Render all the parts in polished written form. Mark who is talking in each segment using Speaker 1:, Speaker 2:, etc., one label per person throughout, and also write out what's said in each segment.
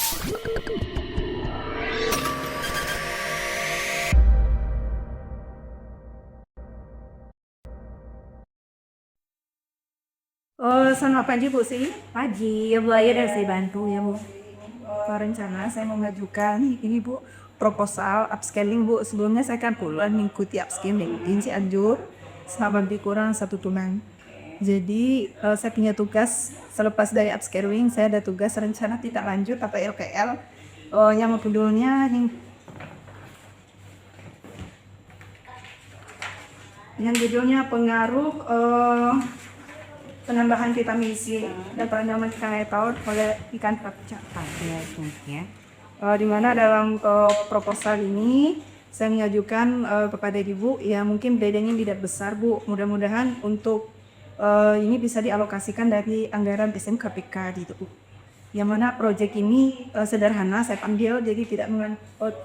Speaker 1: Selamat pagi Bu Sri.
Speaker 2: Pagi, ya Bu Ayu dan saya bantu ya Bu.
Speaker 1: Rencana saya mau mengajukan ini Bu proposal upscaling Bu. Sebelumnya saya kan puluhan mengikuti upscaling ini Cianjur selama lebih kurang 1 bulan. Jadi saya punya tugas selepas dari upscaling saya ada tugas rencana tidak lanjut atau LKL yang judulnya pengaruh penambahan vitamin C dan penanaman ikan air tawar oleh ikan kerapu
Speaker 2: Ya.
Speaker 1: di mana dalam proposal ini saya mengajukan kepada Ibu ya mungkin bedanya tidak besar Bu, mudah-mudahan untuk ini bisa dialokasikan dari anggaran SMKPK gitu Bu. Yang mana proyek ini sederhana saya panggil jadi tidak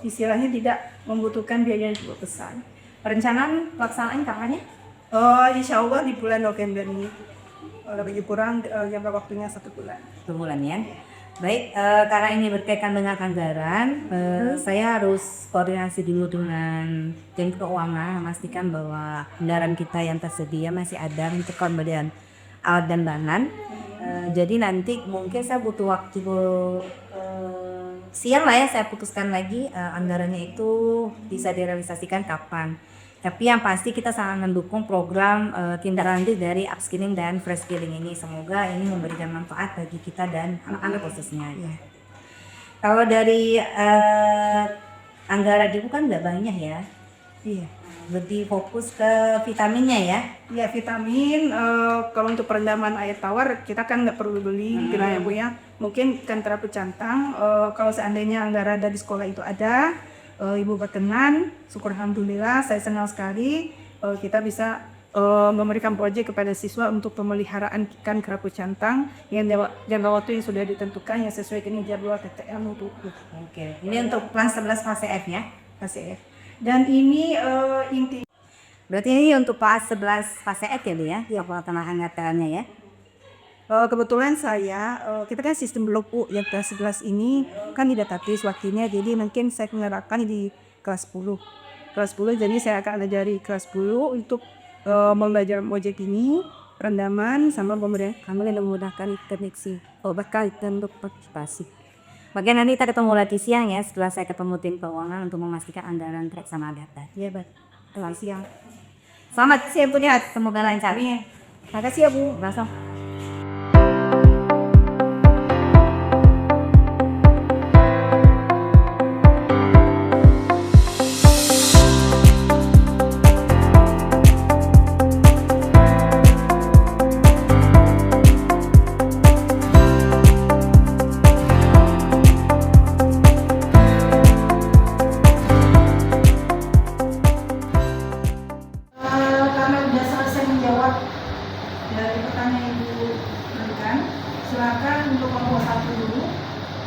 Speaker 1: istilahnya tidak membutuhkan biaya yang cukup besar. Perencanaan pelaksanaan kapan ya? Insya Allah di bulan November ini lebih kurang jangka waktunya 1 bulan.
Speaker 2: 1 bulan ya. Baik, karena ini berkaitan dengan anggaran, saya harus koordinasi dulu dengan tim keuangan, memastikan bahwa kendaraan kita yang tersedia masih ada untuk pembelian alat dan bahan. Jadi nanti mungkin saya butuh waktu siang lah ya, saya putuskan lagi anggarannya itu bisa direalisasikan kapan. Tapi yang pasti kita sangat mendukung program tindak lanjut dari upskilling dan freskilling ini. Semoga ini memberikan manfaat bagi kita dan anak-anak khususnya. Ya. Kalau dari anggaran itu kan nggak banyak ya.
Speaker 1: Iya.
Speaker 2: Lebih fokus ke vitaminnya ya.
Speaker 1: Ya vitamin kalau untuk perendaman air tawar kita kan nggak perlu beli ya Bu ya. Mungkin ikan kerapu cantang kalau seandainya anggaran dari sekolah itu ada. Ibu berkenan, syukur alhamdulillah saya senang sekali kita bisa memberikan proyek kepada siswa untuk pemeliharaan ikan kerapu cantang yang jangka waktu yang sudah ditentukan yang sesuai dengan jadwal TTL untuk
Speaker 2: Oke. Ini untuk kelas 11 fase F ya.
Speaker 1: fase F. Dan ini inti.
Speaker 2: Berarti ini untuk kelas 11 fase F ya Bu ya, yang pengembangan anggarannya ya.
Speaker 1: Kebetulan saya, kita kan sistem blok U yang kelas 11 ini kan tidak taktis waktunya, jadi mungkin saya menerapkan di kelas 10. Kelas 10 jadi saya akan ajari kelas 10 untuk belajar proyek ini, rendaman sama pemberian
Speaker 2: Kami akan memudahkan koneksi bakal untuk partisipasi. Bagian nanti kita ketemu lagi siang ya, setelah saya ketemu tim keuangan untuk memastikan anggaran track sama data.
Speaker 1: ya Pak.
Speaker 2: Selamat siang. Selamat siang Bu Nihat, semoga lancar.
Speaker 1: Terima kasih ya Bu.
Speaker 2: Langsung.
Speaker 1: Karena sudah selesai menjawab dari pertanyaan Ibu berikan, silakan untuk kelompok 1 dulu.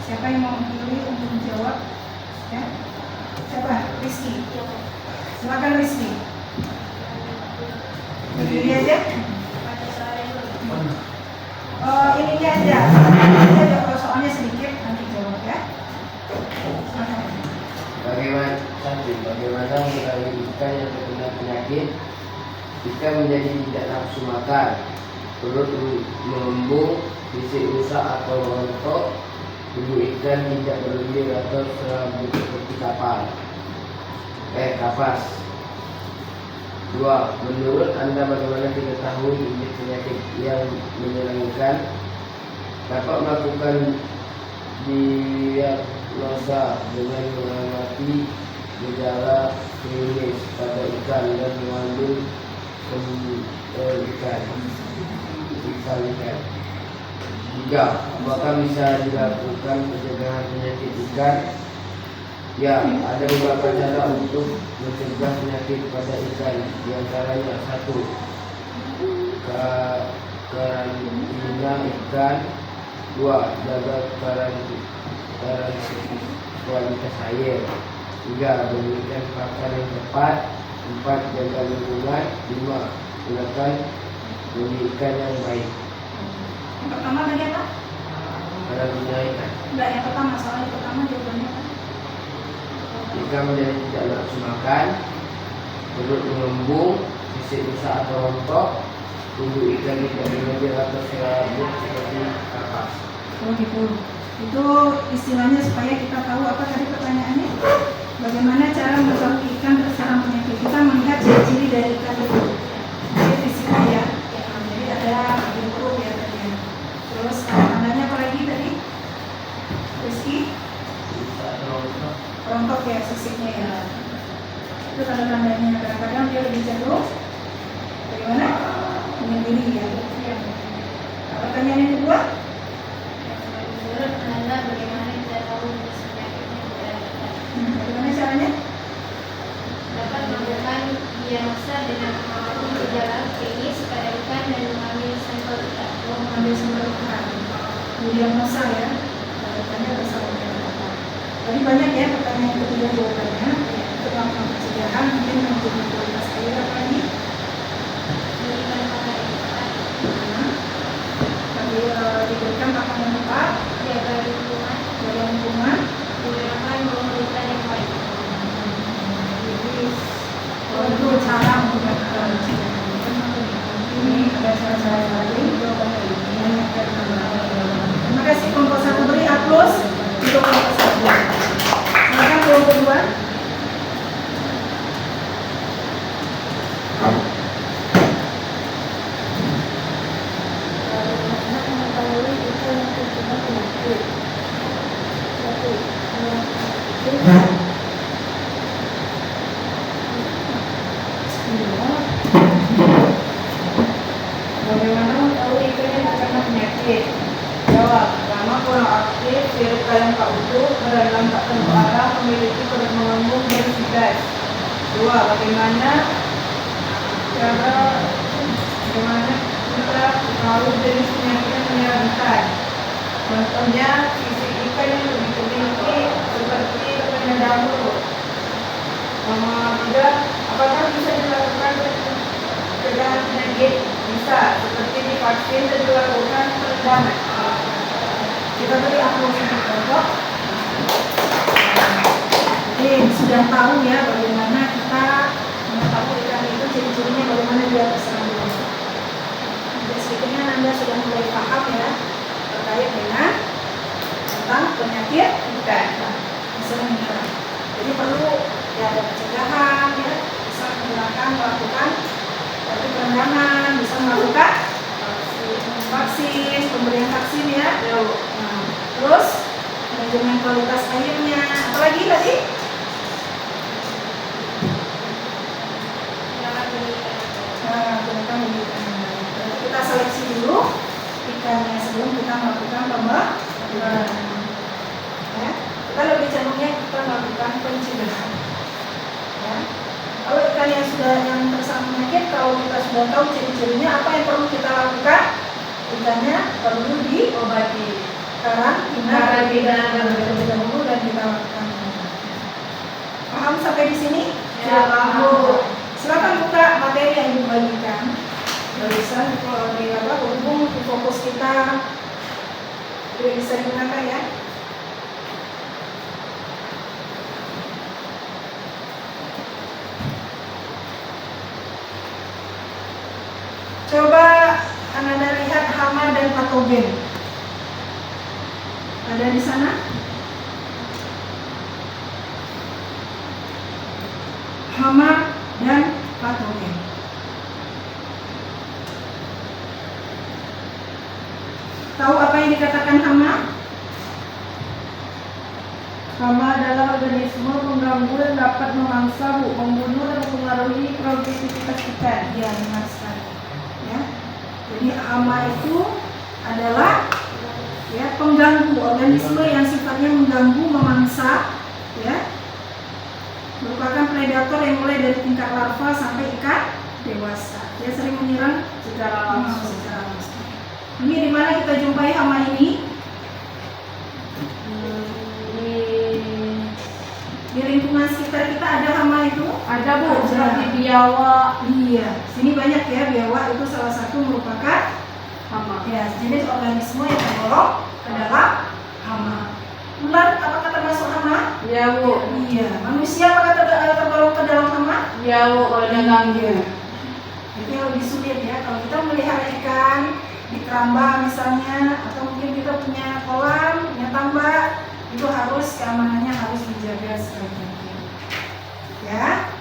Speaker 1: Siapa yang mau memilih untuk menjawab? Ya. Siapa? Rizky. Silakan Rizky. Ini aja. Ini aja. Ini aja kalau soalnya sedikit nanti jawab ya. Silakan.
Speaker 3: Bagaimana mengenali ikan yang terkena penyakit? Ikan menjadi tidak nafsu makan, perut mengembung, fisik rusak atau rontok, tubuh ikan tidak berlendir atau serabut seperti kapas. 2. Menurut Anda bagaimana kita tahu ini penyakit yang menyerang ikan? Dapat melakukan diagnosa dengan mengamati gejala klinis pada ikan dan mengambil ikan. 3. Apakah bisa dilakukan pencegahan penyakit ikan? Ya, ada beberapa cara untuk mencegah penyakit pada ikan. Di antaranya 1. Karantina ikan. 2. Jaga kualitas air. 3. Berikan pakan yang tepat. 4. Jaga lingkungan. 5. Gunakan beli ikan yang baik.
Speaker 1: Yang pertama tadi apa?
Speaker 3: Karantina ikan.
Speaker 1: Enggak, yang pertama, soal yang pertama jawabannya apa?
Speaker 3: Jika menjadi tidak nafsu makan, perut mengembung, sisik rusak atau rontok, tubuh ikan tidak mengalir atau serabut seperti kapas.
Speaker 1: Oh gitu. Itu istilahnya supaya kita tahu apa tadi pertanyaannya. Bagaimana cara mengetahui ikan terserang penyakit? Kita melihat ciri-ciri dari ikan itu. Jadi fisiknya ya. Jadi ada perut ya tadi. Ya. Terus tandanya apa lagi tadi? Rizky?
Speaker 3: Rusak atau rontok,
Speaker 1: Rontok ya sisiknya ya. Itu tanda-tandanya. Kadang-kadang dia lebih cenderung bagaimana? Menyendiri ya. Pertanyaan yang kedua?
Speaker 4: Adalah bagaimana kita tahu jenis penyakitnya tidak dekat.
Speaker 1: Bagaimana caranya?
Speaker 4: Dapat melakukan diagnosa dengan mengamati gejala klinis pada ikan dan mengambil sampel ikan.
Speaker 1: Mengambil sumber ikan. Diagnosa ya. Tanya bersama dengan apa. Tadi banyak ya pertanyaan yang ketiga jawabannya. Untuk melakukan pencegahan mungkin menjaga kualitas air apa lagi?
Speaker 4: Berikan pakan yang tepat,
Speaker 1: Tapi diberikan pakan yang tepat,
Speaker 4: jaga lingkungan,
Speaker 1: jaga lingkungan.
Speaker 4: gunakan bumbu ikan yang baik.
Speaker 1: Jadi itu cara menggunakan ini ada cara-cara lain. Jawabannya ini. Terima kasih kelompok 1 beri aplaus untuk kelompok 1. Silakan kelompok 2. Bagaimana mengetahui ikan yang terkena penyakit? Jawab, pertama kurang aktif, virus kalian tak utuh, berenang tak tentu arah, memiliki perut mengembung dan sigas. 2. Bagaimana kita tahu jenis penyakit yang menyerang ikan? Contohnya, sisik ikan yang begitu tinggi seperti penyedapur. Nomor 3, apakah bisa dilakukan pencegahan penyakit? Bisa, seperti divaksin dan dilakukan perendaman. Kita beri aplaus untuk kelompok. Jadi sudah tahu ya bagaimana kita mengetahui ikan itu ciri-cirinya bagaimana dia terserang penyakit. Jadi sedikitnya Anda sudah mulai paham ya terkait dengan tentang penyakit ikan terserang ikan. Jadi perlu ya ada pencegahan ya, bisa melakukan perendaman, bisa melakukan vaksin, pemberian vaksin ya. Nah, terus manajemen kualitas airnya, apalagi tadi?
Speaker 4: Jangan berikan.
Speaker 1: Nah, gunakan ikan. Kita seleksi dulu ikannya sebelum kita melakukan pembedahan. Ya, kita lebih cenderungnya kita melakukan pencegahan. Ya. Kalau ikan yang terserang penyakit, kalau kita sudah tahu ciri-cirinya, apa yang perlu kita lakukan? Ikannya perlu diobati. Karantina terlebih dahulu dan kita lakukan. Paham sampai di sini?
Speaker 4: Ya, paham.
Speaker 1: Silakan buka materi yang dibagikan. Barusan kalau di berhubung di fokus kita tidak bisa digunakan ya. Coba Anda lihat hama dan patogen. Ada di sana? Hama dan patogen. Tahu apa yang dikatakan hama? Hama adalah organisme pengganggu yang dapat memangsa, membunuh dan mempengaruhi produktivitas ikan. Ya, benar sekali. Ya. Jadi hama itu adalah ya pengganggu, organisme yang sifatnya mengganggu, memangsa, ya, merupakan predator yang mulai dari tingkat larva sampai ikan dewasa. Dia sering menyerang secara langsung. Ini di mana kita jumpai hama ini? Di lingkungan sekitar kita ada hama itu? Ada Bu, seperti biawak. Iya, sini banyak ya, biawak itu salah satu merupakan hama. Ya, jenis organisme yang tergolong ke dalam hama.
Speaker 5: Ya Bu.
Speaker 1: Iya. Manusia apakah tergolong ke dalam hama?
Speaker 5: Ya Bu, kalau dia ganggu.
Speaker 1: Itu yang lebih sulit ya. Kalau kita melihara ikan di keramba misalnya, atau mungkin kita punya kolam, punya tambak, itu harus keamanannya harus dijaga sebaik mungkin. Ya.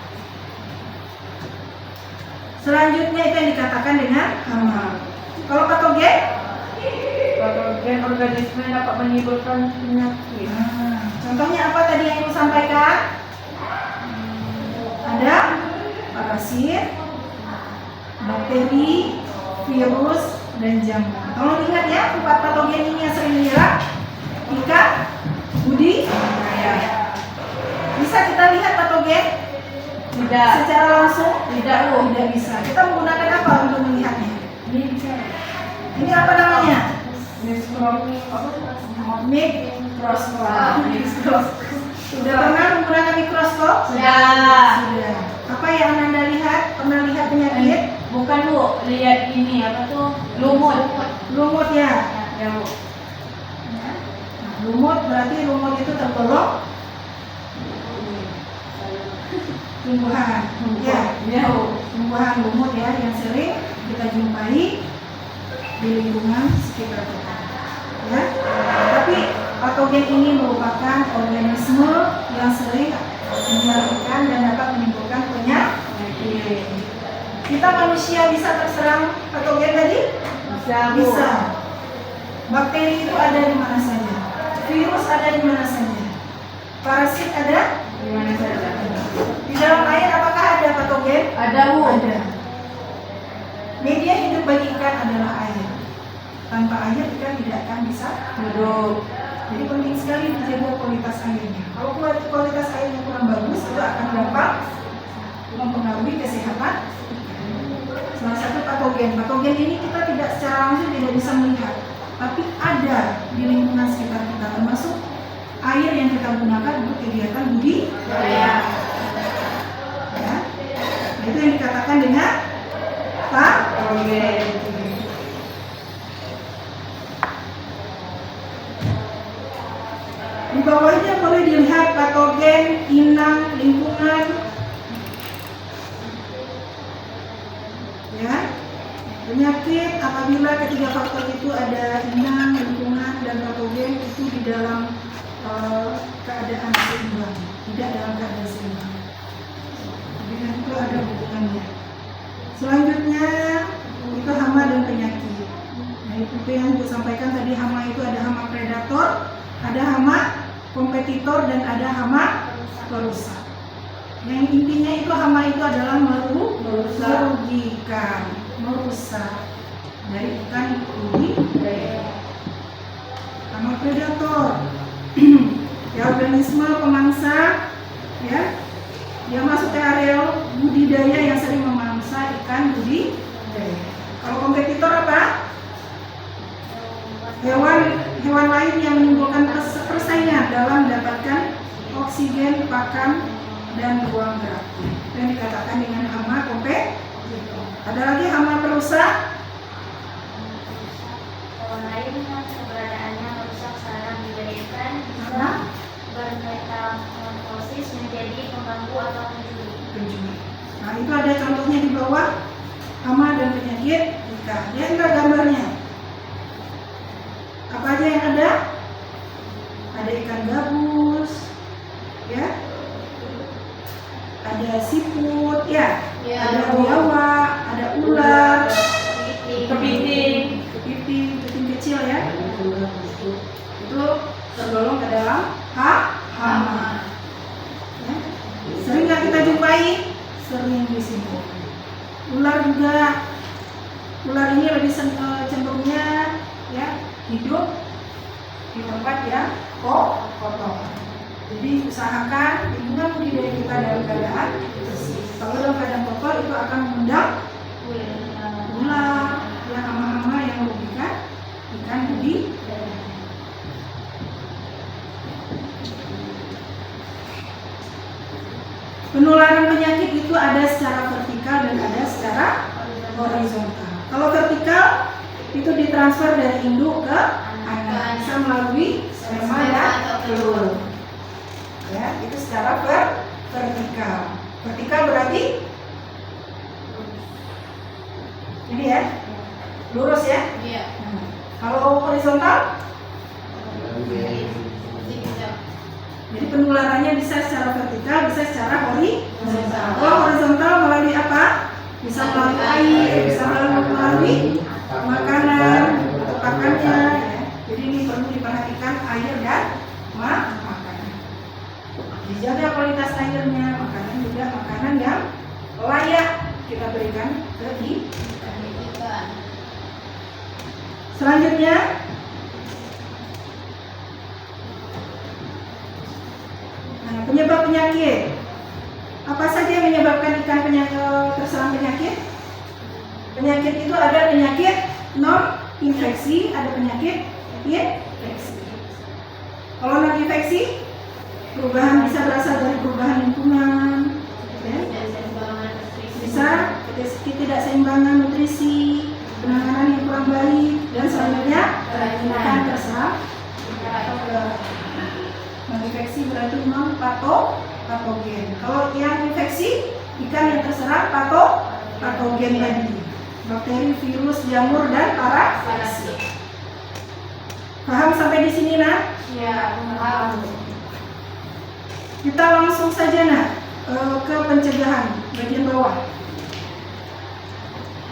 Speaker 1: Selanjutnya itu yang dikatakan dengan hama. Kalau patogen?
Speaker 5: Patogen organisme yang dapat menimbulkan penyakit.
Speaker 1: Contohnya apa tadi yang Ibu sampaikan? Ada parasit, bakteri, virus, dan jamur. Tolong ingat ya, 4 patogen ini yang sering menyerang ikan, budi, bisa kita lihat patogen?
Speaker 5: Tidak.
Speaker 1: Secara langsung?
Speaker 5: Tidak Bu.
Speaker 1: Tidak bisa. Kita menggunakan apa untuk melihatnya? Ini apa namanya? Mikroskop. Sudah pernah menggunakan mikroskop?
Speaker 5: Sudah.
Speaker 1: Sudah. Apa yang Anda lihat? Pernah lihat penyakit?
Speaker 5: Bukan Bu, lihat ini apa tuh? Lumut.
Speaker 1: Lumut ya.
Speaker 5: Ya Bu.
Speaker 1: Nah, lumut berarti lumut itu tergolong tumbuhan. Ya,
Speaker 5: Ya Bu.
Speaker 1: tumbuhan lumut ya yang sering kita jumpai di lingkungan sekitar kita. Ya. Tapi patogen ini merupakan organisme yang sering menyerang dan dapat menimbulkan penyakit. Kita manusia bisa terserang patogen tadi?
Speaker 5: Bisa Bu.
Speaker 1: Bisa. Bakteri itu ada di mana saja. Virus ada di mana saja. Parasit ada?
Speaker 5: Di mana saja?
Speaker 1: Di dalam air apakah ada patogen?
Speaker 5: Ada Bu.
Speaker 1: Ada. Media hidup bagi ikan adalah air. Tanpa air ikan tidak akan bisa
Speaker 5: Hidup.
Speaker 1: Jadi penting sekali dijaga kualitas airnya. Kalau kualitas airnya kurang bagus, itu akan dapat mempengaruhi kesehatan. Salah satu patogen. Patogen ini kita tidak secara langsung tidak bisa melihat, tapi ada di lingkungan sekitar kita, termasuk air yang kita gunakan untuk kegiatan budidaya. Ya. Nah, itu yang dikatakan dengan patogen. Di bawahnya boleh dilihat patogen, inang, lingkungan. Ya. Penyakit apabila ketiga faktor itu ada inang, lingkungan, dan patogen itu di dalam keadaan seimbang, tidak dalam keadaan seimbang. Dengan itu ada hubungannya. Selanjutnya itu hama dan penyakit. Nah, itu yang saya sampaikan tadi, hama itu ada hama predator, ada hama kompetitor, dan ada hama perusak. Yang intinya itu hama itu adalah merugikan, merusak dari ikan budidaya. Hama predator, ya organisme pemangsa, ya, dia masuk ke area budidaya yang sering memangsa ikan budidaya. Kalau kompetitor apa? Hewan lain yang menimbulkan persaingan dalam mendapatkan oksigen, pakan, dan ruang gerak. Dan dikatakan dengan hama kompetitor. Ada lagi hama perusak.
Speaker 4: Hewan lain keberadaannya merusak sarana budidaya ikan, bisa
Speaker 1: Hama
Speaker 4: bermetamorfosis menjadi pengganggu atau pencuri.
Speaker 1: Nah, itu ada contohnya di bawah, hama dan penyakit ikan. Lihat enggak gambarnya? Apa aja yang ada? Ada ikan gabus, ya, ada siput, ya,
Speaker 5: Ya,
Speaker 1: ada
Speaker 5: Bu.
Speaker 1: biawak, ada ular,
Speaker 5: Kepiting.
Speaker 1: kepiting kecil ya. Itu tergolong ke dalam hama. Ya. Sering nggak kita jumpai? Sering di sini. Ular juga. Ular ini lebih cenderungnya ya hidup di tempat yang kotor. Jadi usahakan lingkungan budidaya kita dalam keadaan bersih. Kalau dalam keadaan kotor itu akan mengundang ular, ya, hama-hama yang merugikan ikan budidaya. Penularan penyakit itu ada secara vertikal dan ada secara horizontal. Kalau vertikal itu ditransfer dari induk ke anak, bisa melalui sperma dan telur. Ya. Jadi penularannya bisa secara vertikal, bisa secara horizontal. Kalau horizontal melalui apa? Bisa melalui air, bisa melalui makanan atau pakannya. Ya. Jadi ini perlu diperhatikan air dan makanan. Dijaga kualitas airnya, makanan juga makanan yang layak kita berikan ke ikan. Selanjutnya, penyebab penyakit. Apa saja yang menyebabkan ikan terserang penyakit? Penyakit itu ada penyakit non infeksi, ada penyakit infeksi. Kalau non infeksi, perubahan bisa berasal dari perubahan lingkungan, ya. Bisa ketidakseimbangan nutrisi, penanganan yang kurang baik, dan selanjutnya ikan terserang. Infeksi berarti non patogen. Kalau yang infeksi, ikan yang terserang patogen tadi, bakteri, virus, jamur, dan parasit. Paham sampai di sini, Nak?
Speaker 5: Ya, paham.
Speaker 1: Kita langsung saja, Nak, ke pencegahan bagian bawah.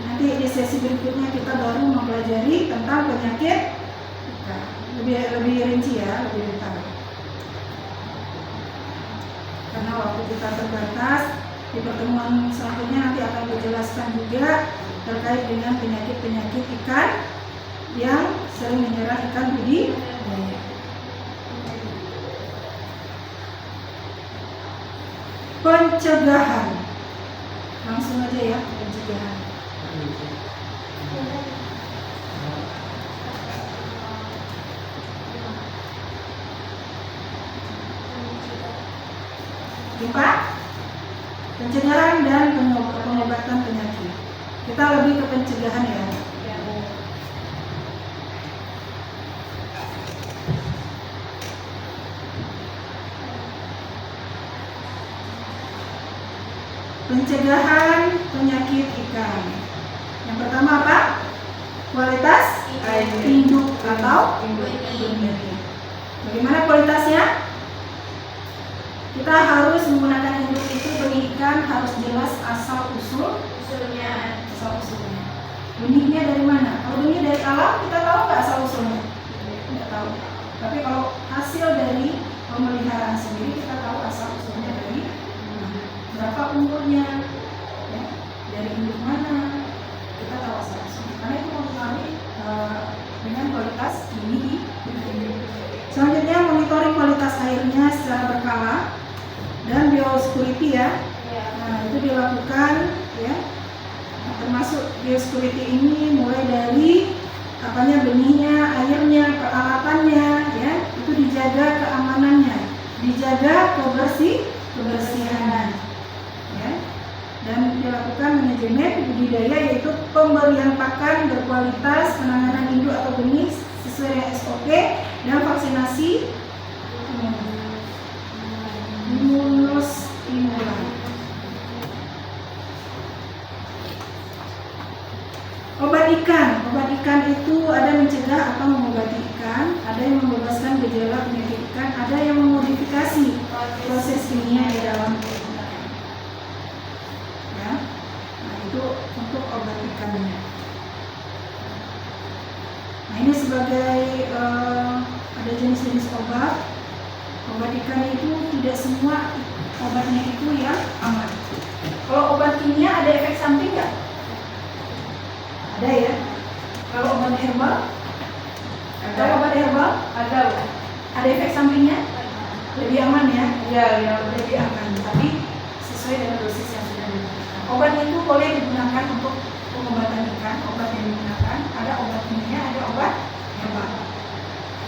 Speaker 1: Nanti di sesi berikutnya kita baru mempelajari tentang penyakit ikan. Lebih rinci ya, lebih detail. Karena waktu kita terbatas, di pertemuan selanjutnya nanti akan dijelaskan juga terkait dengan penyakit-penyakit ikan yang sering menyerang ikan budidaya. Pencegahan, langsung aja ya, pencegahan. Jumpa pencegahan dan pengobatan penyakit. Kita lebih ke pencegahan ya. Pencegahan penyakit ikan. Yang pertama apa? Kualitas induk atau benih. Bagaimana kualitasnya? Kita harus menggunakan induk itu benih ikan harus jelas asal usulnya. Benihnya dari mana? Kalau benih dari alam kita tahu nggak asal usulnya? Tidak tahu. Tapi kalau hasil dari pemeliharaan sendiri kita tahu asal usulnya dari mana. Berapa umurnya? Ya, dari induk mana? Kita tahu asal usulnya. Karena itu mempengaruhi dengan kualitas benih. Selanjutnya monitoring kualitas airnya secara berkala dan biosecurity ya. Nah, itu dilakukan ya. Nah, termasuk biosecurity ini mulai dari benihnya, airnya, peralatannya ya. Itu dijaga keamanannya, dijaga kebersihannya. Ya. Dan dilakukan manajemen budidaya yaitu pemberian pakan berkualitas, penanganan induk atau benih sesuai dengan SOP dan vaksinasi imunostimulan. Obat ikan itu ada mencegah atau mengobati ikan, ada yang membebaskan gejala penyakit ikan, ada yang memodifikasi proses kimia di dalam ikan. Ya, nah itu untuk obat ikannya. Nah ini sebagai ada jenis-jenis obat. Obat ikan itu tidak semua obatnya itu yang aman. Kalau obat kimia ada efek samping nggak? Ada ya. Kalau obat herbal, ada efek sampingnya? Lebih aman ya? Iya, lebih aman. Tapi sesuai dengan dosis yang sudah diberikan. Obat itu boleh digunakan untuk pengobatan ikan. Obat yang digunakan ada obat kimia, ada obat herbal.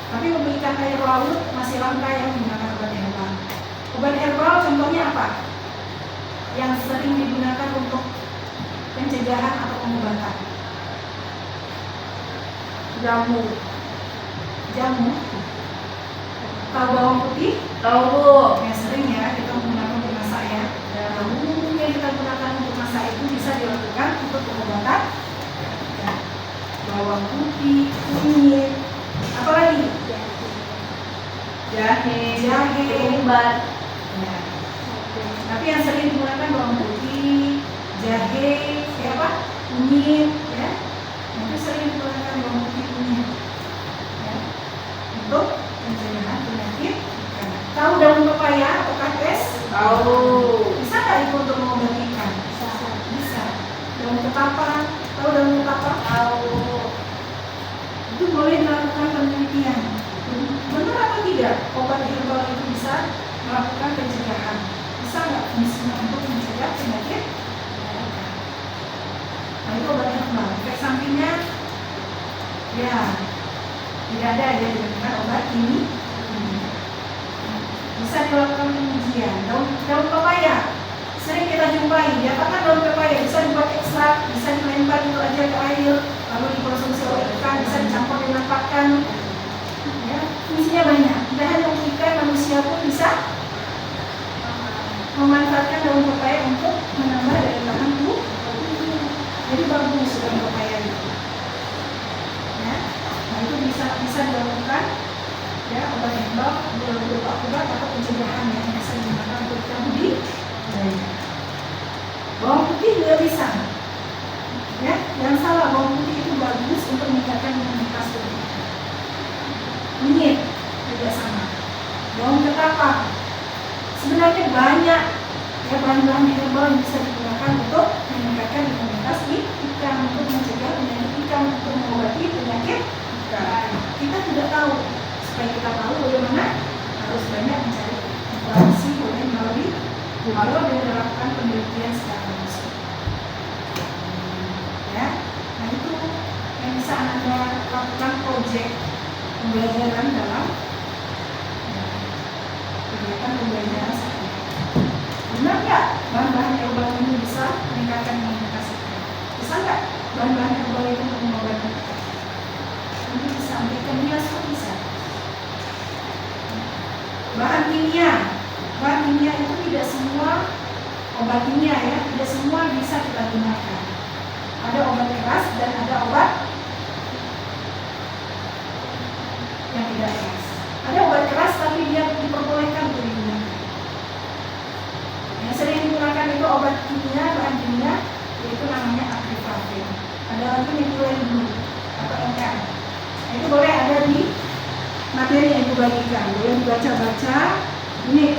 Speaker 1: Tapi untuk ikan air laut masih langka yang menggunakan obat herbal. Obat herbal contohnya apa? Yang sering digunakan untuk pencegahan atau pengobatan. Jamu. Tahu bawang putih?
Speaker 5: Tahu Bu.
Speaker 1: Yang sering ya kita menggunakan untuk masak ya. Bawang yang kita gunakan untuk masak itu bisa dilakukan untuk pengobatan. Ya. Bawang putih, kunyit, apalagi?
Speaker 5: jahe, ketumbar.
Speaker 1: Ya. Tapi yang sering digunakan bawang putih, jahe, kunyit, ya. Itu sering digunakan bawang putih kunyit, ya. Untuk pencegahan penyakit ikan. Tahu daun pepaya atau kaktus?
Speaker 5: Tahu.
Speaker 1: Bisa nggak itu untuk mengobati ikan? Bisa. Daun ketapang, tahu daun ketapang?
Speaker 5: Tahu.
Speaker 1: Itu boleh dilakukan penelitian. Benar atau tidak obat herbal itu bisa melakukan pencegahan? Bisa nggak fungsinya untuk mencegah penyakit? Nah itu obat herbal. Efek sampingnya ya tidak ada ya dibandingkan obat ini. Bisa dilakukan pengujian. Daun pepaya sering kita jumpai. Diapakan daun pepaya? Bisa dibuat ekstrak, bisa dilempar itu aja ke air, lalu dikonsumsi oleh ikan, bisa dicampur dengan pakan. Ya, fungsinya banyak. Tidak hanya untuk ikan, manusia pun bisa memanfaatkan daun pepaya untuk menambah daya tahan tubuh. Jadi bagus daun pepaya itu. Ya, nah itu bisa dilakukan. Ya, obat herbal berupa obat atau pencegahan yang bisa digunakan untuk kita budi. Bawang putih juga bisa. Ya, yang salah bawang putih itu bagus untuk meningkatkan imunitas tubuh. Kunyit juga sama. Daun ketapang sebenarnya banyak ya bahan-bahan herbal yang bisa digunakan untuk meningkatkan imunitas ikan, untuk mencegah penyakit ikan, untuk mengobati penyakit ikan. Kita tidak tahu. Supaya kita tahu bagaimana harus banyak mencari informasi melalui Google dan melakukan penelitian secara langsung. Ya, nah itu yang bisa Anda lakukan proyek pembelajaran dalam kegiatan pembelajaran saat ini. Benar nggak bahan-bahan herbal ini bisa meningkatkan imunitas ikan? Bisa nggak bahan-bahan herbal itu untuk mengobati ikan? Nanti bisa memberikan biasa bisa. Bahan kimia itu tidak semua obat kimia ya, tidak semua bisa kita gunakan. Ada obat keras dan ada obat yang tidak keras. Ada obat keras tapi dia diperbolehkan untuk digunakan. Yang sering digunakan itu obat kimia, bahan kimia, yaitu namanya akriflavin. Ada lagi metilen blue atau NK. Itu boleh ada di materi yang dibagikan, boleh dibaca-baca. Ini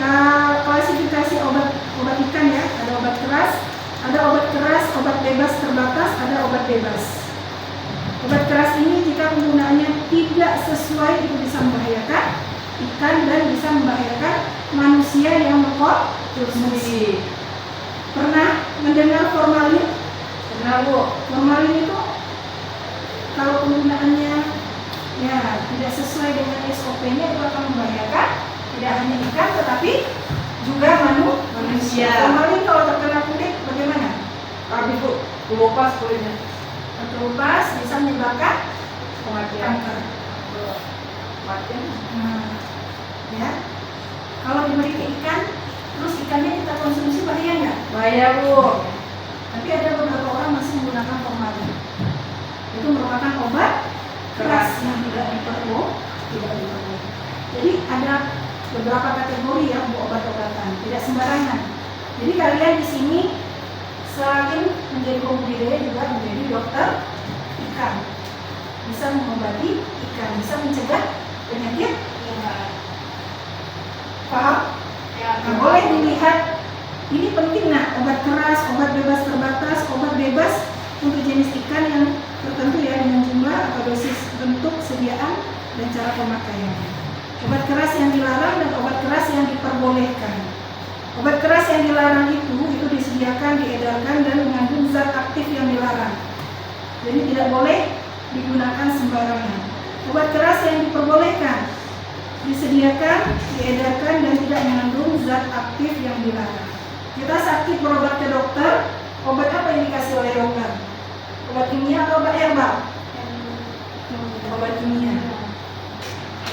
Speaker 1: klasifikasi obat ikan ya, ada obat keras, obat bebas terbatas, ada obat bebas. Obat keras ini jika penggunaannya tidak sesuai itu bisa membahayakan ikan dan bisa membahayakan manusia yang mengkonsumsi. Pernah mendengar formalin?
Speaker 5: Pernah, Bu.
Speaker 1: Formalin itu kalau penggunaannya ya tidak sesuai dengan SOP-nya itu akan membahayakan tidak hanya ikan tetapi juga manusia. Formalin kalau terkena kulit bagaimana?
Speaker 5: Bu, kelupas kulitnya.
Speaker 1: Terkelupas bisa menyebabkan
Speaker 5: Kematian.
Speaker 1: kanker.
Speaker 5: Kematian.
Speaker 1: Ya, kalau diberi ke ikan, terus ikannya kita konsumsi bahaya nggak?
Speaker 5: Bahaya, Bu.
Speaker 1: Tapi ada beberapa orang masih menggunakan formalin. Itu merupakan obat keras yang tidak diperbolehkan. Jadi ada beberapa kategori ya untuk obat-obatan, tidak sembarangan. Jadi kalian di sini selain menjadi pembudidaya juga menjadi dokter ikan, bisa mengobati ikan, bisa mencegah penyakit. Paham?
Speaker 5: Ya,
Speaker 1: Nah, boleh dilihat ini penting obat keras, obat bebas terbatas, obat bebas untuk jenis ikan yang tertentu ya dengan jumlah atau dosis, bentuk, sediaan dan cara pemakaiannya. Obat keras yang dilarang dan obat keras yang diperbolehkan. Obat keras yang dilarang itu disediakan, diedarkan dan mengandung zat aktif yang dilarang. Jadi tidak boleh digunakan sembarangan. Obat keras yang diperbolehkan disediakan, diedarkan dan tidak mengandung zat aktif yang dilarang. Kita sakit berobat ke dokter, obat apa yang dikasih oleh dokter? Obat kimia atau obat herbal? Obat kimia.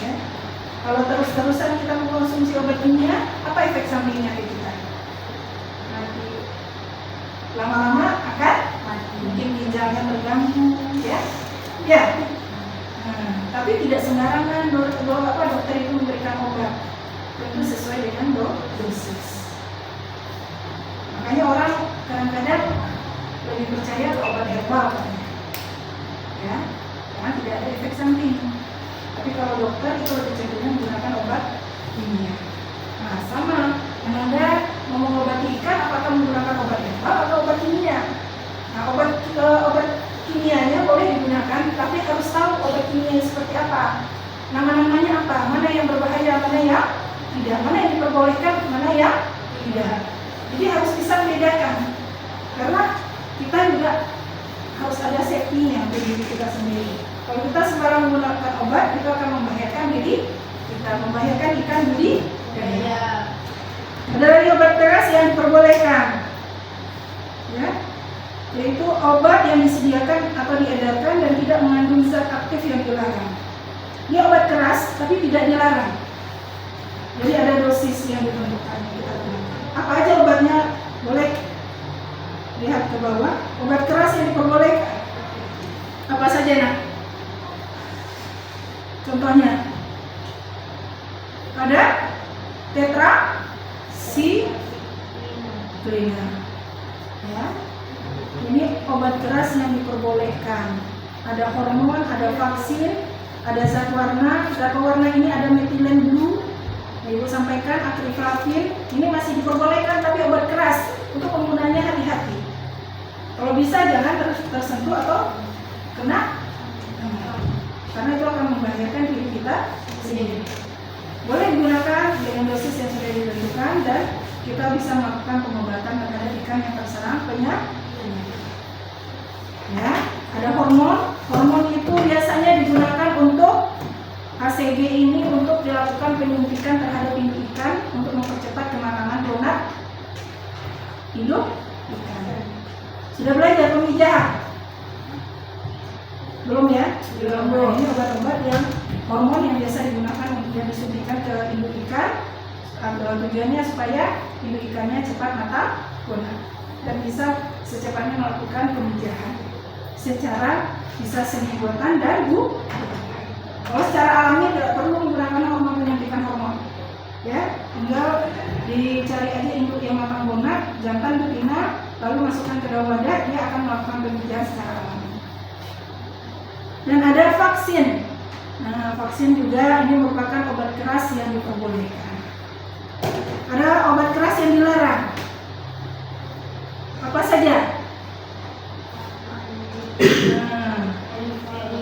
Speaker 1: Ya. Kalau terus-terusan kita mengkonsumsi obat kimia, apa efek sampingnya ke kita? Nanti lama-lama akan mati. Mungkin ginjalnya terganggu, ya. Ya. Tapi tidak sembarangan dokter itu memberikan obat. dosis. Makanya orang kadang-kadang lebih percaya ke obat herbal katanya. Ya, karena tidak ada efek samping. Tapi kalau dokter itu lebih cenderung menggunakan obat kimia. Nah, sama. Anda mau mengobati ikan, apakah menggunakan obat herbal atau obat kimia? Nah, obat kimianya boleh digunakan, tapi harus tahu obat kimia seperti apa. Nama-namanya apa? Mana yang berbahaya, mana yang tidak? Mana yang diperbolehkan, mana yang tidak? Jadi harus bisa membedakan. Karena kita juga harus ada safety-nya untuk diri kita sendiri. Kalau kita sembarang menggunakan obat, itu akan membahayakan diri kita, membahayakan ikan budidaya. Ada lagi obat keras yang diperbolehkan, ya, yaitu obat yang disediakan atau diedarkan dan tidak mengandung zat aktif yang dilarang. Dia obat keras tapi tidak dilarang. Jadi ada dosis yang ditentukan kita gunakan. Apa aja obatnya? Boleh lihat ke bawah. Obat keras yang diperbolehkan apa saja, nak? Contohnya ada tetrasiklinar, ya. Ini obat keras yang diperbolehkan. Ada hormon, ada vaksin, ada zat warna. Zat warna ini ada metilen blue. Ibu sampaikan akriflavin. Ini masih diperbolehkan tapi obat keras. Untuk penggunaannya hati-hati. Kalau bisa jangan tersentuh atau kena, karena itu akan membahayakan diri kita sendiri. Boleh digunakan dengan dosis yang sudah ditentukan dan kita bisa melakukan pengobatan terhadap ikan yang terserang penyakit. Ya, ada hormon. Hormon itu biasanya digunakan untuk HCG ini untuk dilakukan penyuntikan terhadap induk ikan untuk mempercepat kematangan donat induk ikan. Sudah belajar pemijahan? Belum ya? Belum. Nah, ini obat-obat yang hormon yang biasa digunakan untuk disuntikan ke induk ikan. Tujuannya supaya induk ikannya cepat matang donat dan bisa secepatnya melakukan pemijahan secara bisa semi buatan dan kalau secara alami tidak perlu menggunakan hormon penyuntikan hormon, ya, tinggal dicari aja induk yang matang donat, jantan, betina, lalu masukkan ke dalam wadah, dia akan melakukan pemijahan secara alami. Dan ada vaksin. Nah, vaksin juga ini merupakan obat keras yang diperbolehkan. Ada obat keras yang dilarang. Apa saja? Nah,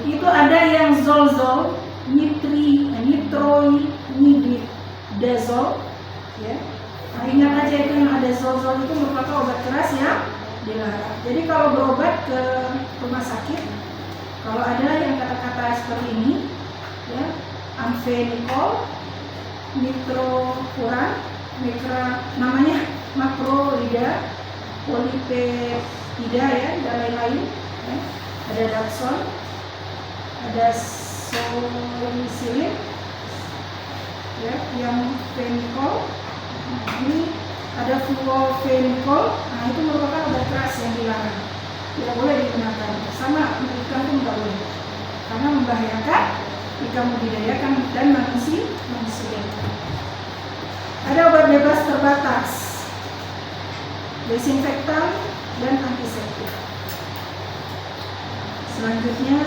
Speaker 1: itu ada yang zolzol, nitroimidazole, ya. Nah, ingat aja itu yang ada zolzol itu merupakan obat keras yang dilarang. Jadi kalau berobat ke rumah sakit, kalau ada yang kata-kata seperti ini, ya, amfenicol, nitrofuran, namanya makrolida, polipeptida, ya, dan lain-lain. Ya. Ada Dapsol, ada Solicilin, ya, yang fenicol, ini ada fluofenicol. Nah, itu merupakan obat keras yang dilarang, tidak boleh digunakan. Sama untuk ikan pun tidak boleh, karena membahayakan ikan budidaya dan manusia. Ada obat bebas terbatas, desinfektan dan antiseptik. Selanjutnya,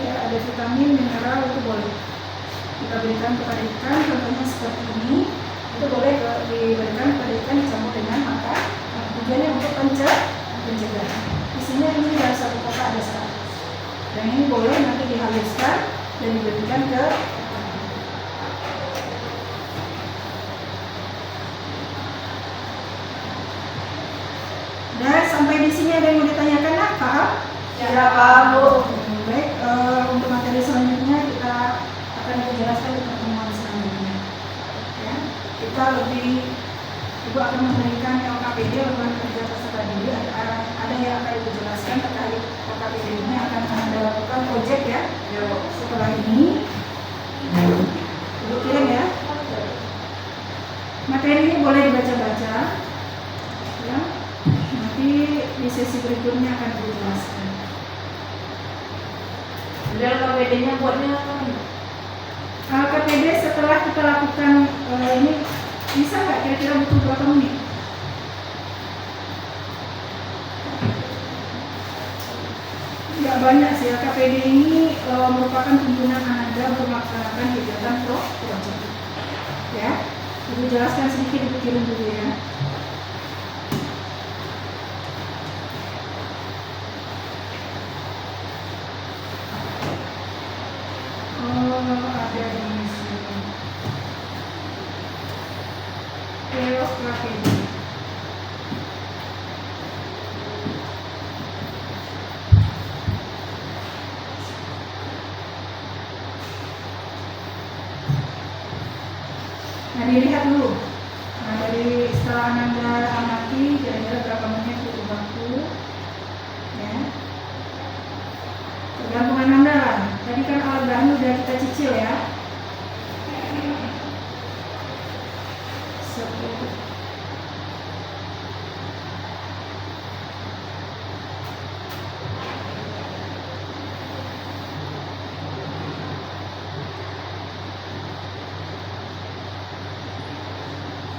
Speaker 1: ya, ada vitamin, mineral, itu boleh kita berikan kepada ikan, contohnya seperti ini. Itu boleh diberikan kepada ikan dicampur dengan makan. Nah, tujuannya untuk pencegahan. Isinya ini dalam satu kotak ada 100. Dan ini boleh nanti dihaluskan dan diberikan ke dan sampai di sini ada yang mau ditanyakan, nak? Paham?
Speaker 5: Ya, paham, Bu.
Speaker 1: Baik, untuk materi selanjutnya kita akan dijelaskan di pertemuan selanjutnya. Ya, kita Ibu akan memberikan LKPD, laporan kerja peserta didik. Ada yang akan Ibu jelaskan terkait LKPD ini akan Anda lakukan proyek, ya. Setelah ini, Ibu kirim, ya. Materi ini boleh dibaca-baca, ya. Nanti di sesi berikutnya akan dijelaskan.
Speaker 5: Udah KPD-nya buatnya apa?
Speaker 1: KPD setelah kita lakukan ini Bisa nggak kira-kira butuh berapa menit? Nggak banyak sih. KPD ini merupakan tuntunan Ananda untuk melaksanakan kegiatan project. Ya, Ibu jelaskan sedikit, Ibu kirim dulu ya. Ada di sini. Keok KPD. Nah, dilihat dulu. Nah, dari setelah Ananda amati kira-kira berapa menit butuh waktu, ya. Tergantung Ananda lah. Tadi kan alat bahan udah kita cicil ya. 10.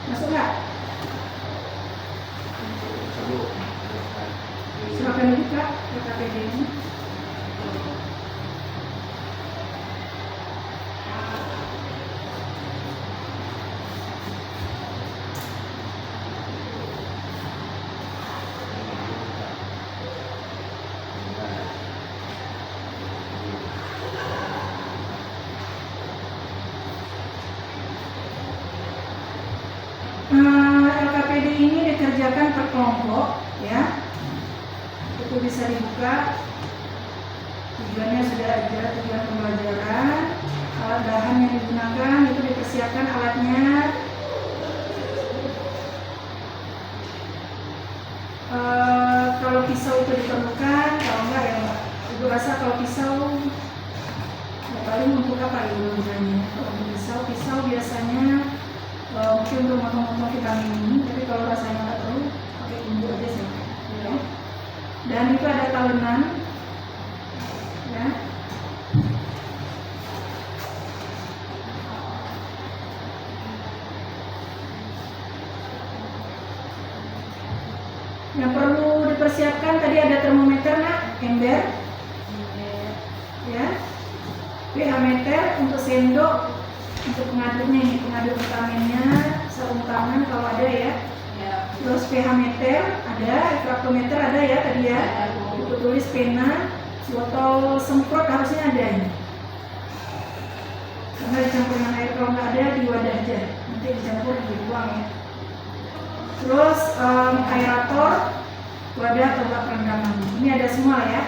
Speaker 1: Masuk nggak? Silakan dibuka KPD ini. LKPD ini dikerjakan per kelompok, ya. Itu bisa dibuka. Tujuannya sudah ada, tujuan pembelajaran, alat bahan yang digunakan itu dipersiapkan alatnya. Kalau pisau itu diperlukan, kalau enggak ya enggak. Ibu rasa kalau pisau ya paling untuk apa ibu gunanya? Kalau pisau biasanya mungkin untuk motong-motong vitamin ini, tapi kalau rasanya nggak perlu pakai bumbu aja sih, ya. Dan itu ada talenan, ya. Yang perlu dipersiapkan tadi ada termometer, nak, ember, ya, pH meter untuk sendok. Untuk pengaduknya ini, pengaduk vitaminnya, sarung tangan kalau ada ya. Terus pH meter ada, refraktometer ada ya tadi ya. Untuk tulis pena, botol semprot harusnya ada ini. Karena dicampur dengan air, kalau nggak ada di wadah aja, nanti dicampur dibuang ya. Terus aerator, wadah atau bak perendaman. Ini ada semua ya.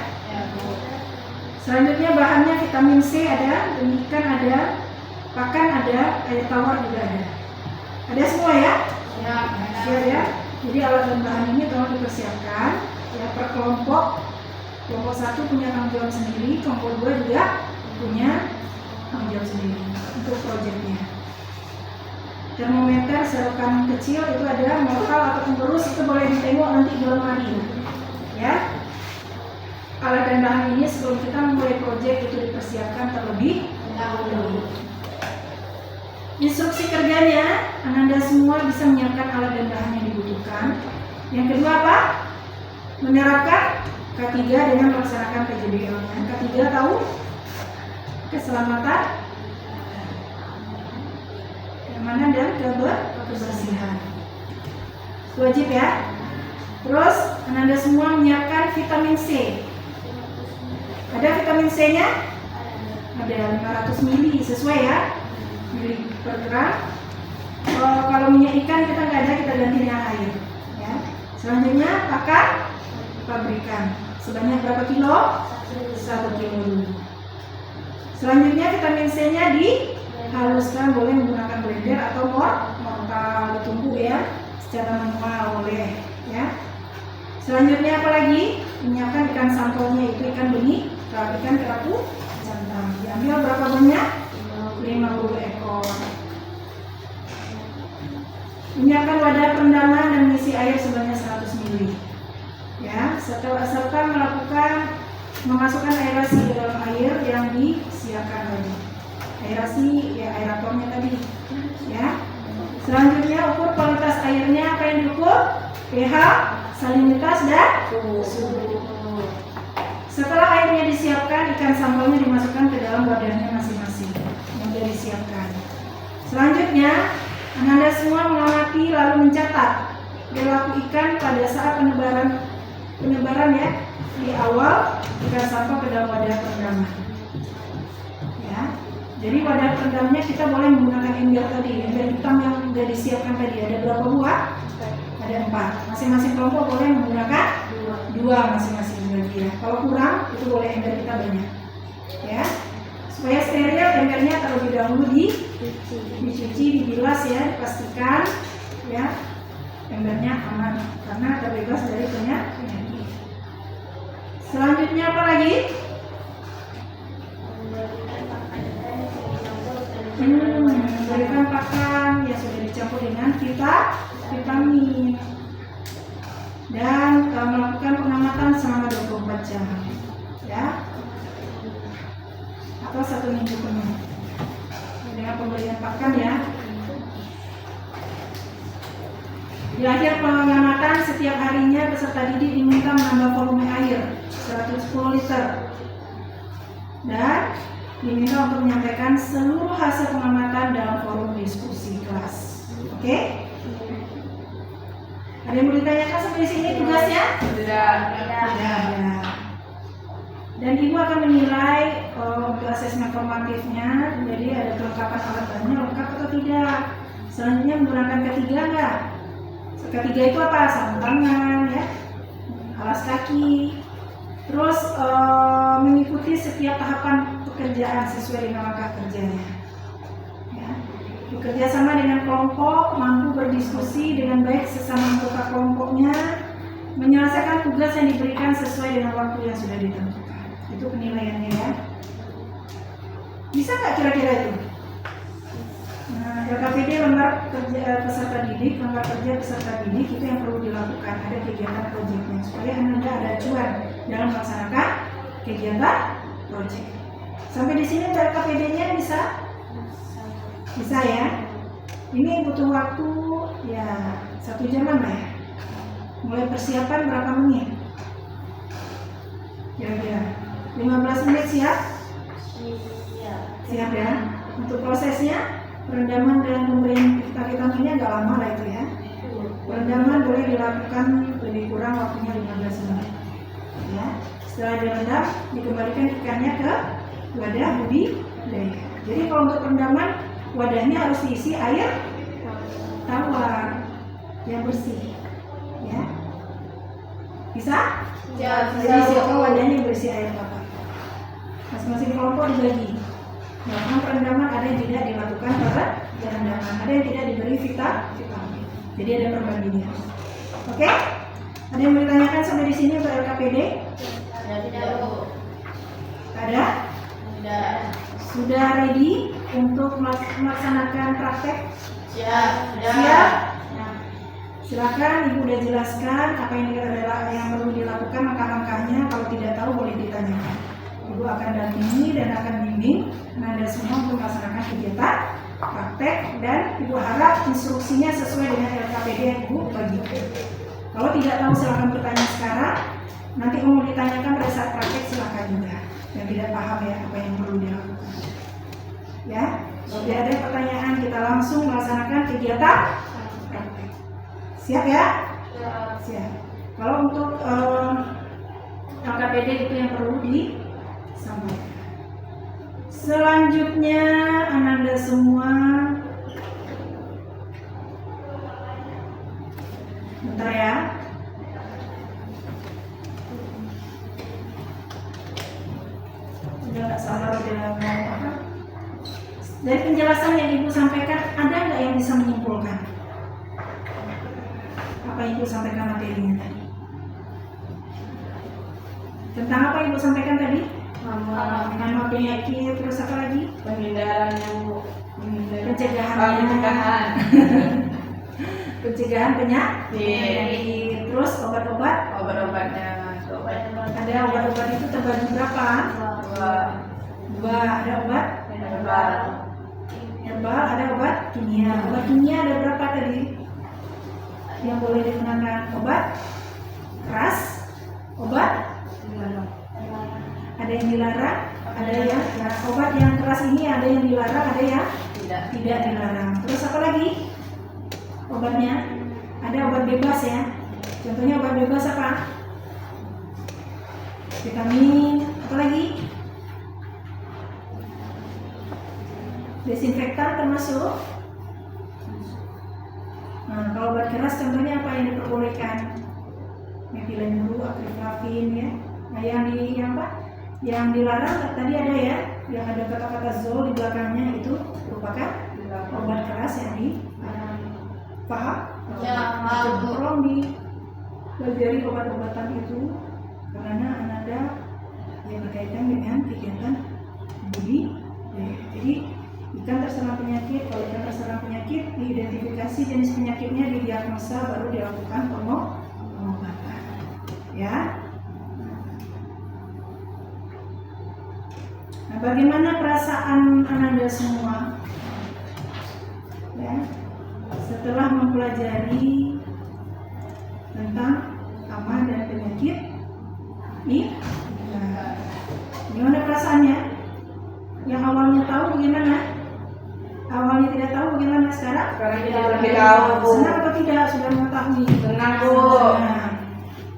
Speaker 1: Selanjutnya bahannya vitamin C ada, ikan ada. Pakan ada, air tawar juga ada. Ada semua ya? Siap ya. Jadi alat dan bahan ini tolong dipersiapkan ya per kelompok. Kelompok 1 punya tanggung jawab sendiri, kelompok 2 juga punya tanggung jawab sendiri untuk proyeknya. Termometer serokan kecil itu ada, mortal atau pemberus itu boleh ditengok nanti di lemari ya. Alat dan bahan ini sebelum kita memulai proyek itu dipersiapkan terlebih dahulu. Instruksi kerjanya, Ananda semua bisa menyiapkan alat dan bahan yang dibutuhkan. Yang kedua apa? Menerapkan K3 dengan melaksanakan PJBL-nya. K3 tahu? Keselamatan, keamanan dan kebersihan. Wajib ya. Terus Ananda semua menyiapkan vitamin C. Ada vitamin C-nya? Ada 500 ml sesuai ya. Mili per gram. Kalau minyak ikan kita nggak ada, kita ganti dengan air ya. Selanjutnya pakan pabrikan sebanyak berapa kilo? 1 kilo dulu. Selanjutnya vitamin C nya dihaluskan, boleh menggunakan blender atau mortal ditumbuk ya, secara manual boleh ya. Selanjutnya apa lagi? Menyiapkan ikan sampelnya, itu ikan benih, ikan kerapu jantan. Diambil berapa banyak? 50 ekor. Menyiapkan wadah perendaman dan mengisi air sebanyak 100 ml. Ya, serta melakukan memasukkan aerasi ke dalam air yang disiapkan tadi. Aerasi ya aeratornya tadi. Ya. Selanjutnya
Speaker 6: airnya apa yang diukur? pH, salinitas, dan suhu. Setelah airnya disiapkan, ikan sambalnya dimasukkan ke dalam wadahnya masing-masing yang sudah disiapkan. Selanjutnya, Ananda semua mengamati lalu mencatat perilaku ikan pada saat penyebaran ya di awal ikan sampah ke dalam wadah perendaman. Ya, jadi wadah perendamnya kita boleh menggunakan ember tadi, ember hitam yang sudah disiapkan tadi. Ada berapa buah? Ada 4. Masing-masing kelompok boleh menggunakan 2 masing-masing berarti ya. Kalau kurang itu boleh ember kita banyak. Ya, supaya steril embernya terlebih dahulu dicuci, dibilas ya, dipastikan ya embernya aman karena terbebas dari penyakit. Selanjutnya apa lagi? Memberikan pakan yang sudah dicampur dengan vitamin dan melakukan pengamatan selama 24 jam ya, atau 1 minggu penuh dengan pemberian pakan ya. Di akhir pengamatan setiap harinya peserta didik diminta menambah volume air 110 liter dan diminta untuk menyampaikan seluruh hasil pengamatan dalam forum diskusi kelas. Oke? Ada yang mau ditanyakan sampai sini tugasnya?
Speaker 5: Sudah.
Speaker 6: Ya. Dan ibu akan menilai untuk asesmen formatifnya. Jadi ada kelengkapan alat bahannya lengkap atau tidak. Selanjutnya menggunakan ketiga enggak? Ketiga itu apa? Sarung tangan, ya, alas kaki. Terus mengikuti setiap tahapan pekerjaan sesuai dengan langkah kerjanya. Ya. Bekerja sama dengan kelompok, mampu berdiskusi dengan baik sesama anggota kelompoknya, menyelesaikan tugas yang diberikan sesuai dengan waktu yang sudah ditentukan. Itu penilaiannya ya. Bisa nggak kira-kira itu? Nah, LKPD lembar kerja peserta didik, lembar kerja peserta didik itu yang perlu dilakukan. Ada kegiatan proyeknya supaya Anda ada acuan dalam melaksanakan kegiatan proyek. Sampai di sini LKPD-nya bisa? Bisa ya. Ini butuh waktu ya 1 jaman lah ya. Mulai persiapan berapa menit? Kira-kira 15 menit siap? Siap ya. Untuk prosesnya perendaman dan pemberian vitamin agak lama lah itu ya. Perendaman boleh dilakukan lebih kurang waktunya 15 menit. Ya. Setelah direndam, dikembalikan ikannya ke wadah budidaya. Jadi kalau untuk perendaman, wadahnya harus diisi air tawar yang bersih. Ya. Bisa?
Speaker 5: Ya,
Speaker 6: Jadi siapkan wadahnya berisi air tawar. Masing-masing kelompok dibagi. Melakukan perendaman, ada yang tidak dilakukan perendaman, ada yang tidak diberi vitamin. Jadi ada perbandingan. Oke? Ada yang mau ditanyakan sampai di sini untuk LKPD?
Speaker 5: Tidak, Bu.
Speaker 6: Ada?
Speaker 5: Tidak.
Speaker 6: Sudah ready untuk melaksanakan praktek?
Speaker 5: Siap.
Speaker 6: Siap? Nah, silakan Ibu udah jelaskan apa yang perlu dilakukan, langkah-langkahnya. Kalau tidak tahu boleh ditanyakan. Ibu akan dampingi dan akan bimbing Anda semua untuk melaksanakan kegiatan praktek, dan Ibu harap instruksinya sesuai dengan LKPD yang Ibu bagikan. Kalau tidak tahu silakan bertanya sekarang. Nanti mau ditanyakan pada saat praktek silakan juga. Yang tidak paham ya apa yang perlu dilakukan. Ya, kalau tidak ada pertanyaan kita langsung melaksanakan kegiatan praktek. Siap ya? Siap. Kalau untuk LKPD itu yang perlu disampaikan. Selanjutnya Ananda semua, bentar ya. Udah nggak salah, udah mau apa? Dari penjelasan yang Ibu sampaikan, ada nggak yang bisa menyimpulkan apa yang Ibu sampaikan materinya tadi? Tentang apa Ibu sampaikan tadi? Nama penyakit, terus apa lagi?
Speaker 5: Penghindarannya, Bu.
Speaker 6: Pencegahan. Pencegahan penyakit. Terus obat-obat.
Speaker 5: Obat-obatnya.
Speaker 6: Ada obat-obat itu terbagi berapa? Dua. Ada obat herbal, ada obat kimia. Obat kimia ada berapa tadi? yang boleh digunakan? Obat keras, obat ada yang dilarang, ada yang obat yang keras ini ada yang dilarang, ada yang tidak dilarang. Terus apa lagi? Obatnya ada obat bebas ya. Contohnya obat bebas apa? Vitamin, apa lagi? Desinfektan termasuk. Nah, kalau obat keras contohnya apa yang diperbolehkan? Metilen dulu, akriflavin ya. Nah, yang dilarang tadi ada ya, yang ada kata-kata zol di belakangnya itu merupakan obat keras yang dilarang. Paham?
Speaker 4: Ya, paham, Bu.
Speaker 6: Tolong dipelajari obat-obatan itu karena Anda yang berkaitan dengan kegiatan budi. Jadi ikan terserang penyakit, kalau ikan terserang penyakit diidentifikasi jenis penyakitnya, didiagnosa, baru dilakukan pengobatan. Ya. Nah, bagaimana perasaan Anda semua? Ya. Setelah mempelajari tentang hama dan penyakit ikan, gimana perasaannya? Yang awalnya tahu bagaimana? Awalnya tidak tahu bagaimana sekarang?
Speaker 5: Sekarang jadi lebih tahu, Bu.
Speaker 6: Senang atau tidak sudah mengetahui?
Speaker 5: Senang, Bu.
Speaker 6: Nah,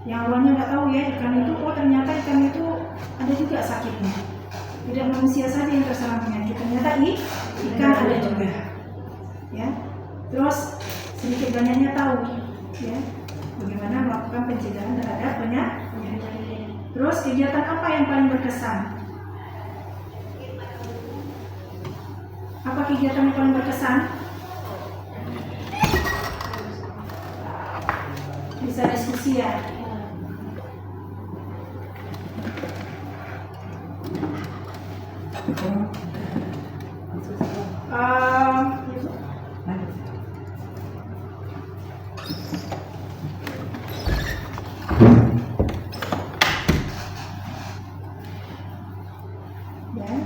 Speaker 6: yang awalnya nggak tahu ya ikan itu, oh ternyata ikan itu ada juga sakitnya. Tidak manusia saja yang terserang penyakit, ternyata ikan ada juga. Ya, terus sedikit banyaknya tahu, ya, bagaimana melakukan pencegahan terhadap penyakit. Terus kegiatan apa yang paling berkesan? Apa kegiatan yang paling berkesan? Bisa diskusi ya. Ya.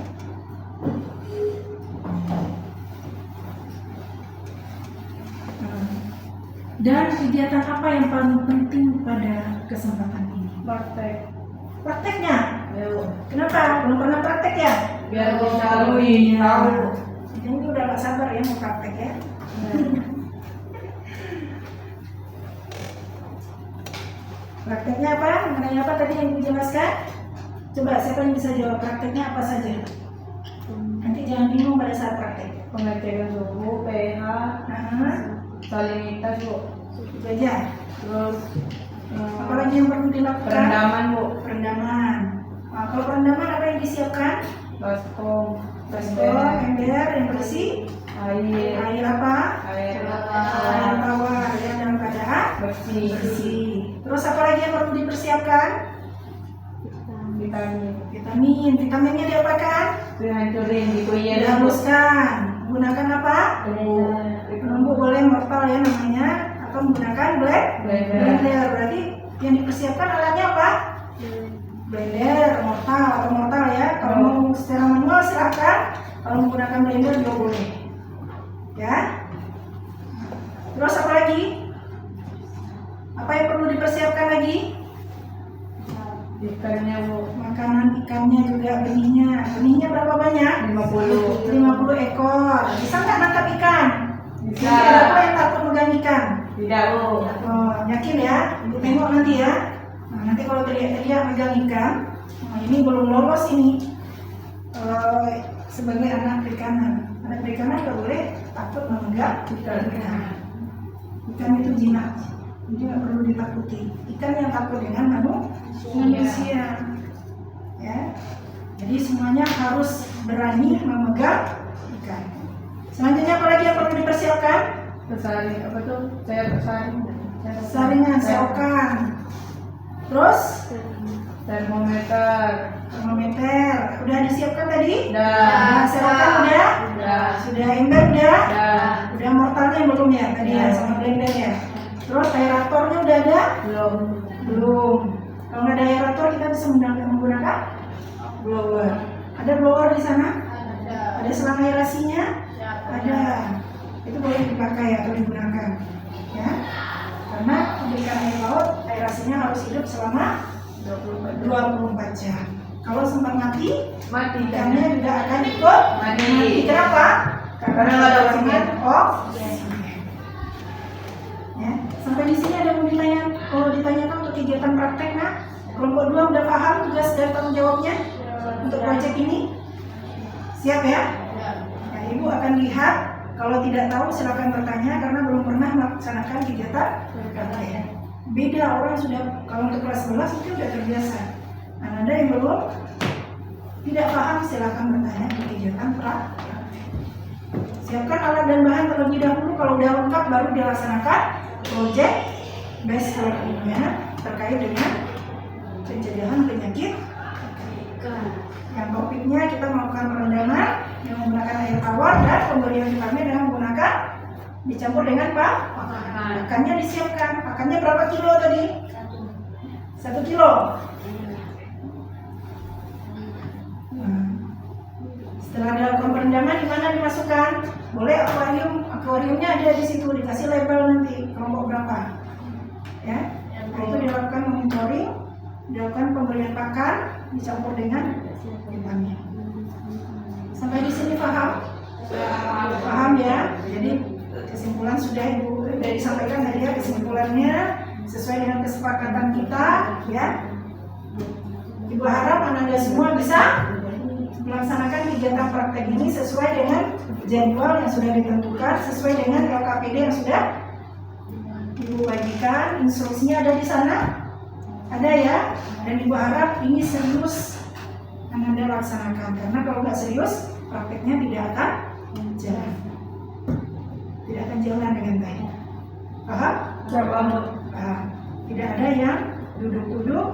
Speaker 6: Dan kegiatan apa yang paling penting pada kesempatan ini?
Speaker 5: Praktek.
Speaker 6: Prakteknya.
Speaker 5: Ayo.
Speaker 6: Kenapa? Belum pernah praktek ya?
Speaker 5: Biar bisa lebih tahu.
Speaker 6: Ini udah gak sabar ya mau praktek ya. Prakteknya apa? Mengenai apa tadi yang dijelaskan? Coba siapa yang bisa jawab prakteknya apa saja? Nanti jangan bingung pada saat praktek.
Speaker 5: Pengecekan suhu, pH,
Speaker 6: Nah,
Speaker 5: salinitas, Bu.
Speaker 6: itu aja.
Speaker 5: Terus
Speaker 6: Apalagi yang perlu dilakukan?
Speaker 5: perendaman, Bu.
Speaker 6: Perendaman. Nah, kalau perendaman apa yang disiapkan?
Speaker 5: Baskom,
Speaker 6: Baskom, ember yang bersih,
Speaker 5: air,
Speaker 6: air apa?
Speaker 5: air
Speaker 6: Air tawar ya dalam keadaan
Speaker 5: bersih,
Speaker 6: bersih. Terus apa lagi yang perlu dipersiapkan?
Speaker 5: vitamin.
Speaker 6: Vitaminnya diapakan?
Speaker 5: Dihancurin, dikuyer,
Speaker 6: Dihapuskan. Menggunakan apa? Penumbuh boleh mortal ya namanya, atau menggunakan blender. Berarti yang dipersiapkan alatnya apa? Blender, mortal ya. Kalau mau secara manual silakan. Kalau menggunakan blender juga boleh. Ya. Terus apa lagi? Apa yang perlu dipersiapkan lagi?
Speaker 5: Ikannya, Bu.
Speaker 6: Makanan ikannya juga, benihnya. Benihnya berapa banyak?
Speaker 5: 50.
Speaker 6: 50 ekor. Bisa nggak nangkap ikan?
Speaker 5: Bisa.
Speaker 6: Siapa yang takut megang ikan?
Speaker 5: Tidak, Bu.
Speaker 6: Oh, yakin ya? Ibu tengok nanti ya. Nah, nanti kalau teriak-teriak megang ikan, nah ini belum lolos ini. Sebagai anak perikanan. Anak perikanan nggak boleh takut memegang ikan. Ikan itu jinak. Jadi nggak perlu ditakuti. Ikan yang takut dengan manusia. Ya. Jadi semuanya harus berani memegang ikan. Selanjutnya apa lagi yang perlu dipersiapkan?
Speaker 5: Tersaring, apa tuh? Saya tersaring.
Speaker 6: Saringan, seokan. Terus
Speaker 5: Termometer.
Speaker 6: termometer. Udah disiapkan tadi?
Speaker 5: Udah.
Speaker 6: Seokan udah?
Speaker 5: Udah.
Speaker 6: Sudah ember udah?
Speaker 5: Udah.
Speaker 6: Udah mortalnya belum ya tadi ya sama blender ya. Terus aeratornya udah ada?
Speaker 5: Belum.
Speaker 6: Belum. Kalau nggak ada aerator kita bisa menggunakan blower. Ada blower di sana? Ada selang aerasinya? Ada. Itu boleh dipakai atau digunakan. Ya. Karena memberikan air laut, air asinnya harus hidup selama 24 jam. Kalau sempat mati, ikannya juga akan ikut mati. Kenapa? Karena ada oksigen. Ya, sampai di sini ada yang ditanyakan untuk kegiatan praktek. Nah, kelompok 2 udah paham tugas dan tanggung jawabnya untuk proyek ini? Siap ya? Nah, Ibu akan lihat. Kalau tidak tahu silakan bertanya karena belum pernah melaksanakan kegiatan praktek. Beda orang sudah, kalau untuk kelas 11 itu sudah terbiasa. Nah, Anda yang belum tidak paham silakan bertanya di kegiatan praktek. Siapkan alat dan bahan terlebih dahulu. Kalau udah lengkap baru dilaksanakan proyek base learning-nya terkait dengan pencegahan penyakit. Yang topiknya kita melakukan perendaman dengan menggunakan air tawar dan pemberian vitamin dengan menggunakan dicampur dengan pakannya disiapkan. Pakannya berapa kilo tadi? 1 kilo. Setelah dilakukan perendaman, di mana dimasukkan? Boleh akuariumnya ada di situ, dikasih label nanti kelompok berapa. Ya, itu dilakukan monitoring, dilakukan pemberian pakan, dicampur dengan vitamin. Sampai di sini paham? Paham ya? Jadi kesimpulan sudah Ibu disampaikan tadi ya, kesimpulannya sesuai dengan kesepakatan kita ya. Ibu harap Anda semua bisa melaksanakan kegiatan praktek ini sesuai dengan jadwal yang sudah ditentukan, sesuai dengan LKPD yang sudah Ibu bagikan. Instruksinya ada di sana, ada ya. Dan Ibu harap ini serius Anda laksanakan, karena kalau nggak serius prakteknya tidak akan jalan, dengan baik. Paham? Paham. Tidak ada yang duduk-duduk.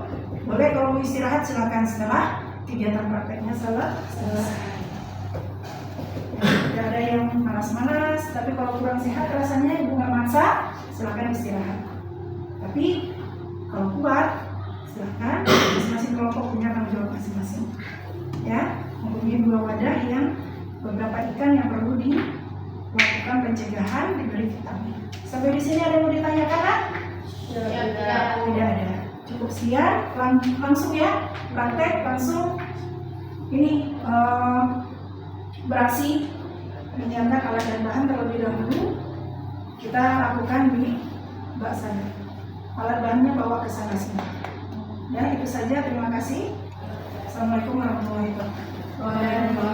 Speaker 6: Boleh kalau mau istirahat silakan setelah kegiatan prakteknya selesai. Tidak ada yang malas-malas, tapi kalau kurang sehat rasanya Ibu nggak maksa, silakan istirahat. Tapi kalau kuat, silakan masing-masing kelompok punya tanggung jawab masing-masing. Ya, mempunyai 2 wadah yang beberapa ikan yang perlu dilakukan pencegahan, diberi vitamin. Sampai di sini ada yang mau ditanyakan? Kan? Tidak ada. Cukup siap, langsung ya, praktek langsung. Ini beraksi menyiapkan alat dan bahan terlebih dahulu. Kita lakukan di bak sana. Alat bahannya bawa ke sana semua. Ya, itu saja. Terima kasih. Assalamualaikum warahmatullahi wabarakatuh.